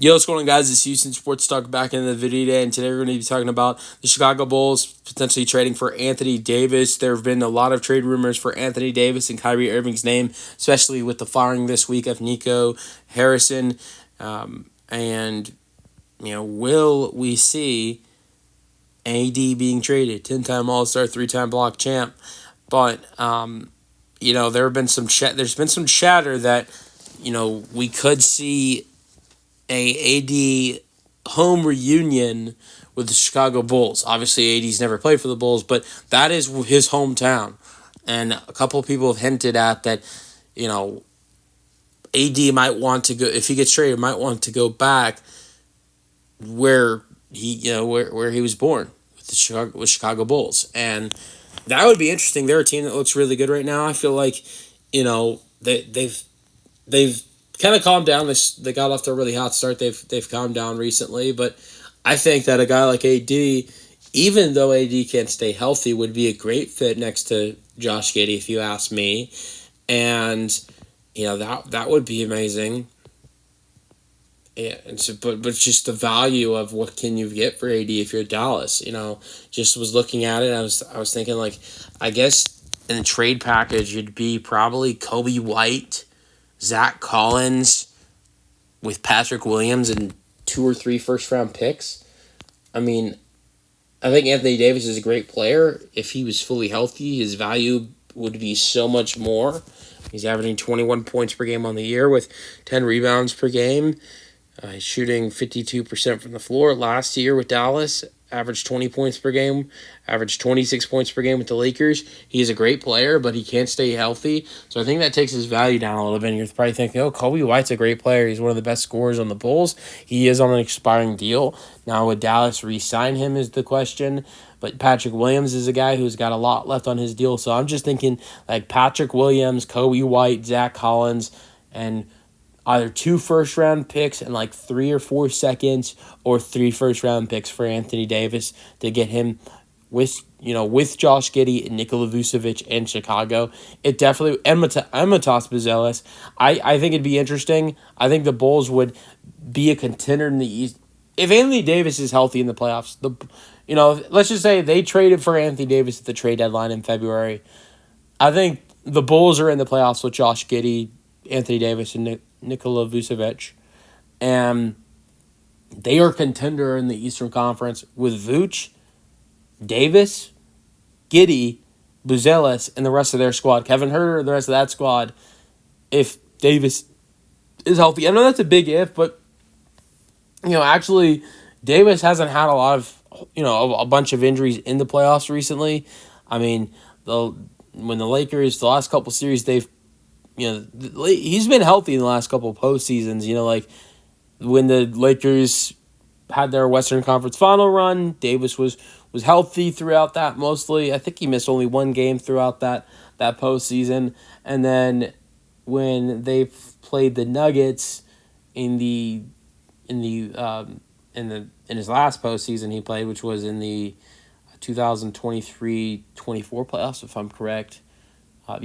Yo, what's going on, guys? It's Houston Sports Talk back in the video today, and today we're going to be talking about the Chicago Bulls potentially trading for Anthony Davis. There have been a lot of trade rumors for Anthony Davis and Kyrie Irving's name, especially with the firing this week of Nico Harrison. And, will we see AD being traded? 10-time All-Star, 3-time block champ. But, there have been there's been some chatter that, we could see a AD home reunion with the Chicago Bulls. Obviously, AD's never played for the Bulls, but that is his hometown. And a couple of people have hinted at that, AD might want to go, if he gets traded, might want to go back where where he was born with the Chicago Bulls. And that would be interesting. They're a team that looks really good right now. I feel like, they've kind of calmed down. They got off to a really hot start. They've calmed down recently, but I think that a guy like AD, even though AD can't stay healthy, would be a great fit next to Josh Giddey, if you ask me. And that would be amazing. Yeah, and so, but just the value of what can you get for AD if you're Dallas. Just was looking at it. I was thinking, like, I guess in the trade package it'd be probably Kobe White, Zach Collins, with Patrick Williams and 2 or 3 first-round picks. I mean, I think Anthony Davis is a great player. If he was fully healthy, his value would be so much more. He's averaging 21 points per game on the year with 10 rebounds per game. He's shooting 52% from the floor. Last year with Dallas, averaged 20 points per game, averaged 26 points per game with the Lakers. He's a great player, but he can't stay healthy. So I think that takes his value down a little bit. And you're probably thinking, Kobe White's a great player. He's one of the best scorers on the Bulls. He is on an expiring deal. Now, would Dallas re-sign him is the question. But Patrick Williams is a guy who's got a lot left on his deal. So I'm just thinking, like, Patrick Williams, Kobe White, Zach Collins, and either 2 first-round picks and like 3 or 4 seconds, or 3 first-round picks for Anthony Davis to get him with Josh Giddey and Nikola Vucevic in Chicago. It definitely, Ematas Buzelis. I think it'd be interesting. I think the Bulls would be a contender in the East if Anthony Davis is healthy in the playoffs. Let's just say they traded for Anthony Davis at the trade deadline in February. I think the Bulls are in the playoffs with Josh Giddey, Anthony Davis, and Nikola Vucevic, and they are contender in the Eastern Conference with Vooch, Davis, Giddey, Buzelis, and the rest of their squad. Kevin Huerter, the rest of that squad, if Davis is healthy. I know that's a big if, but actually Davis hasn't had a lot of a bunch of injuries in the playoffs recently. I mean, when the Lakers, the last couple series, he's been healthy in the last couple of postseasons. Like when the Lakers had their Western Conference final run, Davis was healthy throughout that mostly. I think he missed only 1 game throughout that postseason. And then when they played the Nuggets in his last postseason he played, which was in the 2023-24 playoffs, if I'm correct. I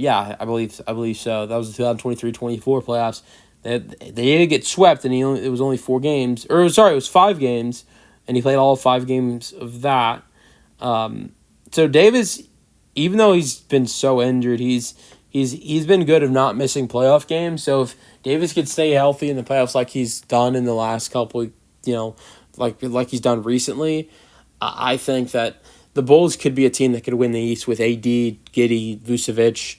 believe so. That was the 2023-24 playoffs. They didn't get swept, and it was only 4 games. It was 5 games, and he played all 5 games of that. So Davis, even though he's been so injured, he's been good of not missing playoff games. So if Davis could stay healthy in the playoffs like he's done in the last couple, like he's done recently, I think that the Bulls could be a team that could win the East with AD, Giddey, Vucevic,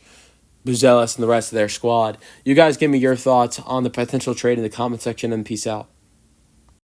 Buzelis, and the rest of their squad. You guys give me your thoughts on the potential trade in the comment section, and peace out.